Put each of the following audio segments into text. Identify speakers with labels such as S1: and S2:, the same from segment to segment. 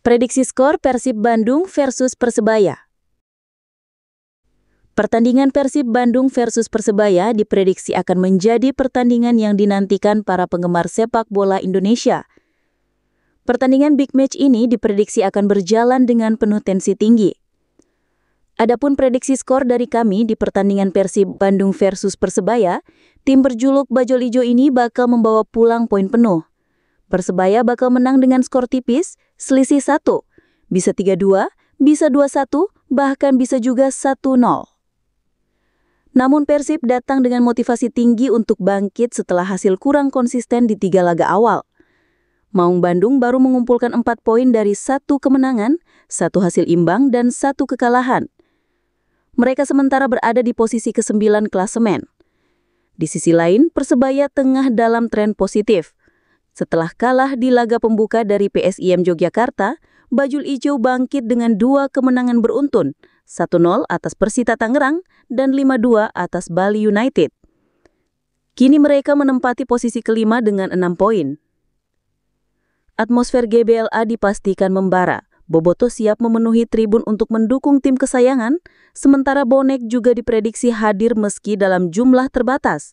S1: Prediksi skor Persib Bandung versus Persebaya. Pertandingan Persib Bandung versus Persebaya diprediksi akan menjadi pertandingan yang dinantikan para penggemar sepak bola Indonesia. Pertandingan big match ini diprediksi akan berjalan dengan penuh tensi tinggi. Adapun prediksi skor dari kami di pertandingan Persib Bandung versus Persebaya, tim berjuluk Bajul Ijo ini bakal membawa pulang poin penuh. Persebaya bakal menang dengan skor tipis, selisih 1, bisa 3-2, bisa 2-1, bahkan bisa juga 1-0. Namun Persib datang dengan motivasi tinggi untuk bangkit setelah hasil kurang konsisten di 3 laga awal. Maung Bandung baru mengumpulkan 4 poin dari 1 kemenangan, 1 hasil imbang, dan 1 kekalahan. Mereka sementara berada di posisi ke-9 klasemen. Di sisi lain, Persebaya tengah dalam tren positif. Setelah kalah di laga pembuka dari PSIM Yogyakarta, Bajul Ijo bangkit dengan 2 kemenangan beruntun, 1-0 atas Persita Tangerang dan 5-2 atas Bali United. Kini mereka menempati posisi kelima dengan 6 poin. Atmosfer GBLA dipastikan membara. Boboto siap memenuhi tribun untuk mendukung tim kesayangan, sementara bonek juga diprediksi hadir meski dalam jumlah terbatas.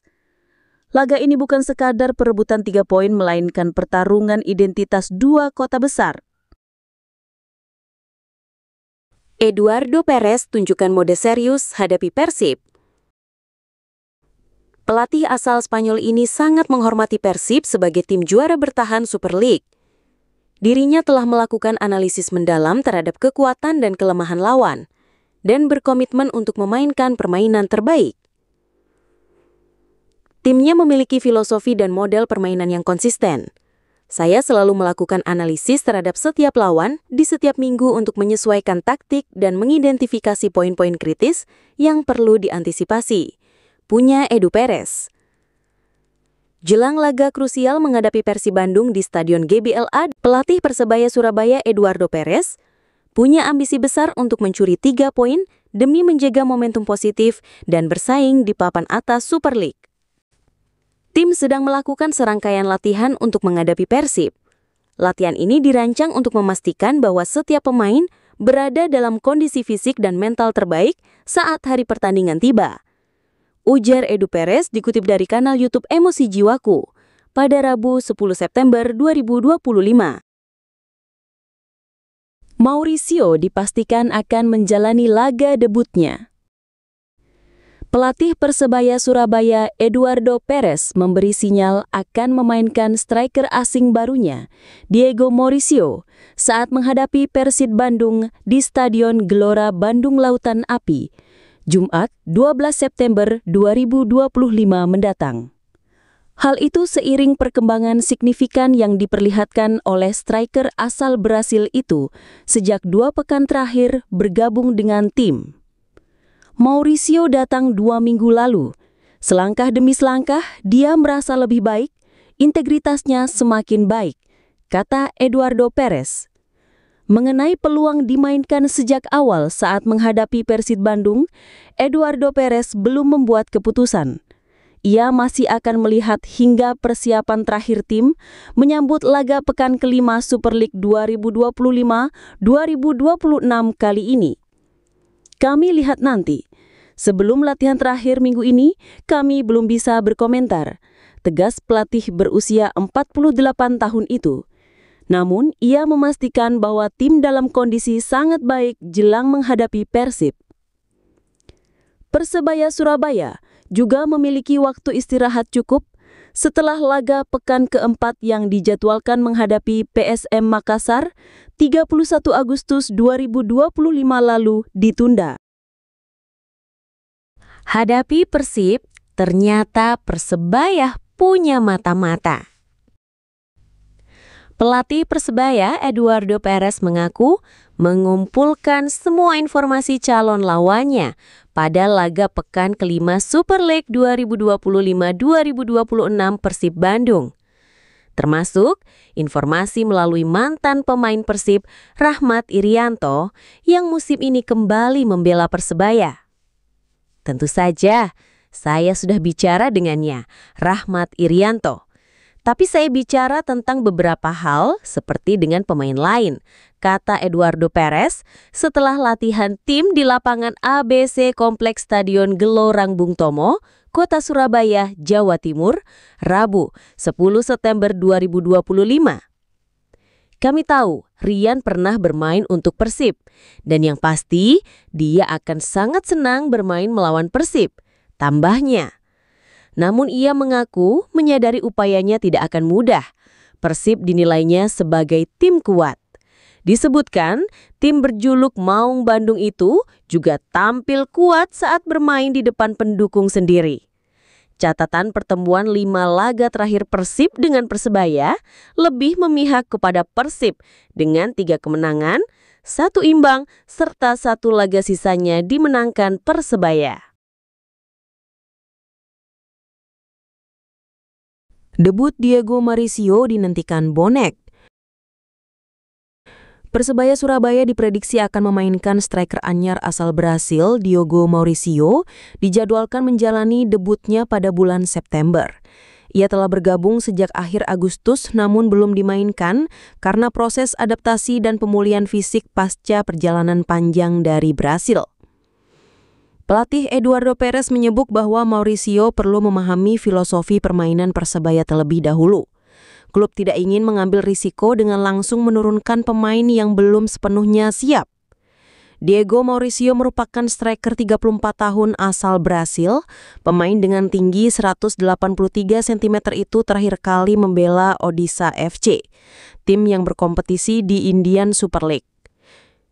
S1: Laga ini bukan sekadar perebutan 3 poin, melainkan pertarungan identitas 2 kota besar. Eduardo Perez tunjukkan mode serius hadapi Persib. Pelatih asal Spanyol ini sangat menghormati Persib sebagai tim juara bertahan Super League. Dirinya telah melakukan analisis mendalam terhadap kekuatan dan kelemahan lawan, dan berkomitmen untuk memainkan permainan terbaik. Timnya memiliki filosofi dan model permainan yang konsisten. Saya selalu melakukan analisis terhadap setiap lawan di setiap minggu untuk menyesuaikan taktik dan mengidentifikasi poin-poin kritis yang perlu diantisipasi. Punya Edu Perez. Jelang laga krusial menghadapi Persib Bandung di Stadion GBLA, pelatih Persebaya Surabaya Eduardo Perez punya ambisi besar untuk mencuri 3 poin demi menjaga momentum positif dan bersaing di papan atas Super League. Tim sedang melakukan serangkaian latihan untuk menghadapi Persib. Latihan ini dirancang untuk memastikan bahwa setiap pemain berada dalam kondisi fisik dan mental terbaik saat hari pertandingan tiba. Ujar Edu Perez dikutip dari kanal YouTube Emosi Jiwaku pada Rabu 10 September 2025. Mauricio dipastikan akan menjalani laga debutnya. Pelatih Persebaya Surabaya Eduardo Perez memberi sinyal akan memainkan striker asing barunya, Diego Mauricio, saat menghadapi Persib Bandung di Stadion Gelora Bandung Lautan Api, Jumat 12 September 2025 mendatang. Hal itu seiring perkembangan signifikan yang diperlihatkan oleh striker asal Brasil itu sejak 2 pekan terakhir bergabung dengan tim. Mauricio datang 2 minggu lalu. Selangkah demi selangkah, dia merasa lebih baik, integritasnya semakin baik, kata Eduardo Perez. Mengenai peluang dimainkan sejak awal saat menghadapi Persib Bandung, Eduardo Perez belum membuat keputusan. Ia masih akan melihat hingga persiapan terakhir tim menyambut laga pekan kelima Super League 2025-2026 kali ini. Kami lihat nanti. Sebelum latihan terakhir minggu ini, kami belum bisa berkomentar, tegas pelatih berusia 48 tahun itu. Namun, ia memastikan bahwa tim dalam kondisi sangat baik jelang menghadapi Persib. Persebaya Surabaya juga memiliki waktu istirahat cukup setelah laga pekan keempat yang dijadwalkan menghadapi PSM Makassar 31 Agustus 2025 lalu ditunda. Hadapi Persib, ternyata Persebaya punya mata-mata. Pelatih Persebaya Eduardo Perez mengaku mengumpulkan semua informasi calon lawannya pada laga pekan kelima Super League 2025-2026 Persib Bandung. Termasuk informasi melalui mantan pemain Persib Rahmat Irianto yang musim ini kembali membela Persebaya. Tentu saja, saya sudah bicara dengannya, Rahmat Irianto. Tapi saya bicara tentang beberapa hal seperti dengan pemain lain, kata Eduardo Perez setelah latihan tim di lapangan ABC Kompleks Stadion Gelorang Bung Tomo, Kota Surabaya, Jawa Timur, Rabu 10 September 2025. Kami tahu Rian pernah bermain untuk Persib, dan yang pasti dia akan sangat senang bermain melawan Persib, tambahnya. Namun ia mengaku menyadari upayanya tidak akan mudah. Persib dinilainya sebagai tim kuat. Disebutkan, tim berjuluk Maung Bandung itu juga tampil kuat saat bermain di depan pendukung sendiri. Catatan pertemuan 5 laga terakhir Persib dengan Persebaya lebih memihak kepada Persib dengan 3 kemenangan, 1 imbang, serta 1 laga sisanya dimenangkan Persebaya. Debut Diego Mauricio dinantikan bonek. Persebaya Surabaya diprediksi akan memainkan striker anyar asal Brasil, Diego Mauricio, dijadwalkan menjalani debutnya pada bulan September. Ia telah bergabung sejak akhir Agustus namun belum dimainkan karena proses adaptasi dan pemulihan fisik pasca perjalanan panjang dari Brasil. Pelatih Eduardo Perez menyebut bahwa Mauricio perlu memahami filosofi permainan Persebaya terlebih dahulu. Klub tidak ingin mengambil risiko dengan langsung menurunkan pemain yang belum sepenuhnya siap. Diego Mauricio merupakan striker 34 tahun asal Brasil. Pemain dengan tinggi 183 cm itu terakhir kali membela Odisha FC, tim yang berkompetisi di Indian Super League.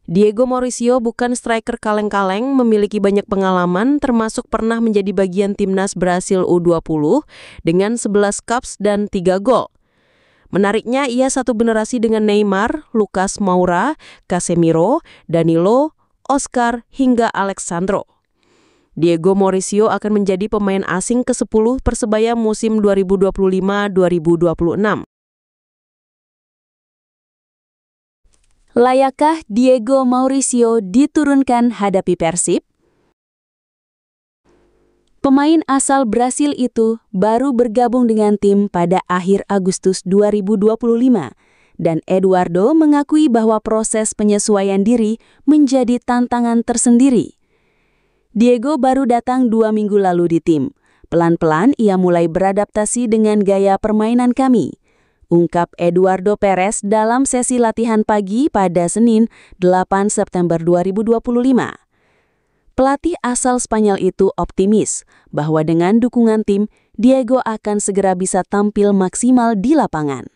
S1: Diego Mauricio bukan striker kaleng-kaleng, memiliki banyak pengalaman termasuk pernah menjadi bagian timnas Brasil U20 dengan 11 caps dan 3 gol. Menariknya, ia satu generasi dengan Neymar, Lucas Moura, Casemiro, Danilo, Oscar, hingga Alexandro. Diego Mauricio akan menjadi pemain asing ke-10 Persebaya musim 2025-2026. Layakkah Diego Mauricio diturunkan hadapi Persib? Pemain asal Brasil itu baru bergabung dengan tim pada akhir Agustus 2025 dan Eduardo mengakui bahwa proses penyesuaian diri menjadi tantangan tersendiri. Diego baru datang 2 minggu lalu di tim. Pelan-pelan ia mulai beradaptasi dengan gaya permainan kami, ungkap Eduardo Perez dalam sesi latihan pagi pada Senin 8 September 2025. Pelatih asal Spanyol itu optimis bahwa dengan dukungan tim, Diego akan segera bisa tampil maksimal di lapangan.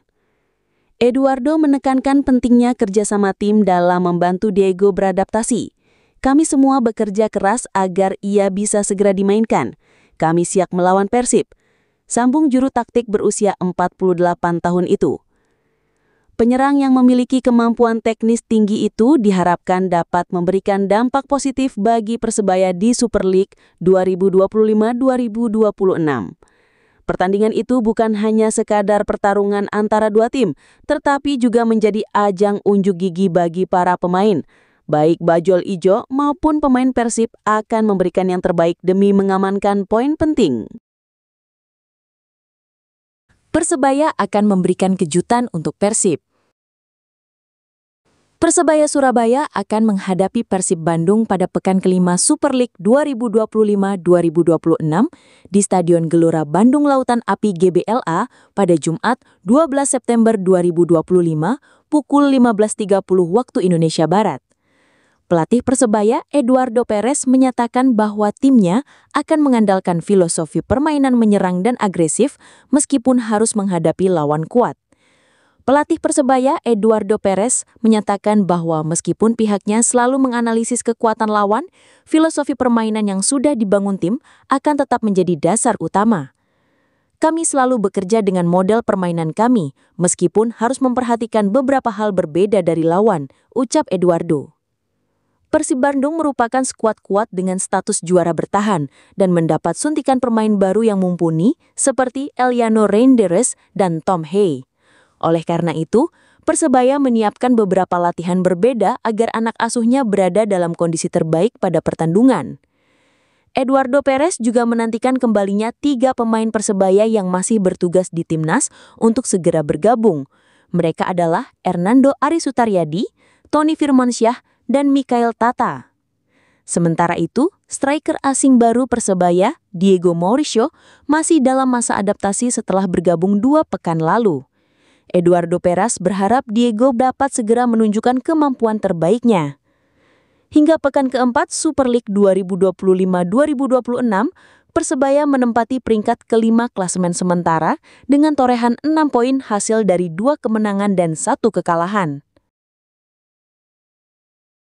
S1: Eduardo menekankan pentingnya kerjasama tim dalam membantu Diego beradaptasi. Kami semua bekerja keras agar ia bisa segera dimainkan. Kami siap melawan Persib, sambung juru taktik berusia 48 tahun itu. Penyerang yang memiliki kemampuan teknis tinggi itu diharapkan dapat memberikan dampak positif bagi Persebaya di Super League 2025-2026. Pertandingan itu bukan hanya sekadar pertarungan antara dua tim, tetapi juga menjadi ajang unjuk gigi bagi para pemain. Baik Bajul Ijo maupun pemain Persib akan memberikan yang terbaik demi mengamankan poin penting. Persebaya akan memberikan kejutan untuk Persib. Persebaya Surabaya akan menghadapi Persib Bandung pada pekan kelima Super League 2025-2026 di Stadion Gelora Bandung Lautan Api GBLA pada Jumat 12 September 2025 pukul 15.30 waktu Indonesia Barat. Pelatih Persebaya Eduardo Perez menyatakan bahwa timnya akan mengandalkan filosofi permainan menyerang dan agresif meskipun harus menghadapi lawan kuat. Pelatih Persebaya Eduardo Perez menyatakan bahwa meskipun pihaknya selalu menganalisis kekuatan lawan, filosofi permainan yang sudah dibangun tim akan tetap menjadi dasar utama. Kami selalu bekerja dengan model permainan kami, meskipun harus memperhatikan beberapa hal berbeda dari lawan, ucap Eduardo. Persib Bandung merupakan skuad kuat dengan status juara bertahan dan mendapat suntikan pemain baru yang mumpuni seperti Eliano Reinders dan Tom Hey. Oleh karena itu, Persebaya menyiapkan beberapa latihan berbeda agar anak asuhnya berada dalam kondisi terbaik pada pertandingan. Eduardo Perez juga menantikan kembalinya 3 pemain Persebaya yang masih bertugas di timnas untuk segera bergabung. Mereka adalah Hernando Arisutaryadi,
S2: Tony Firmansyah, dan Mikael Tata. Sementara itu, striker asing baru Persebaya, Diego Mauricio, masih dalam masa adaptasi setelah bergabung 2 pekan lalu. Eduardo Peras berharap Diego dapat segera menunjukkan kemampuan terbaiknya. Hingga pekan keempat Super League 2025-2026, Persebaya menempati peringkat kelima klasemen sementara dengan torehan 6 poin hasil dari 2 kemenangan dan 1 kekalahan.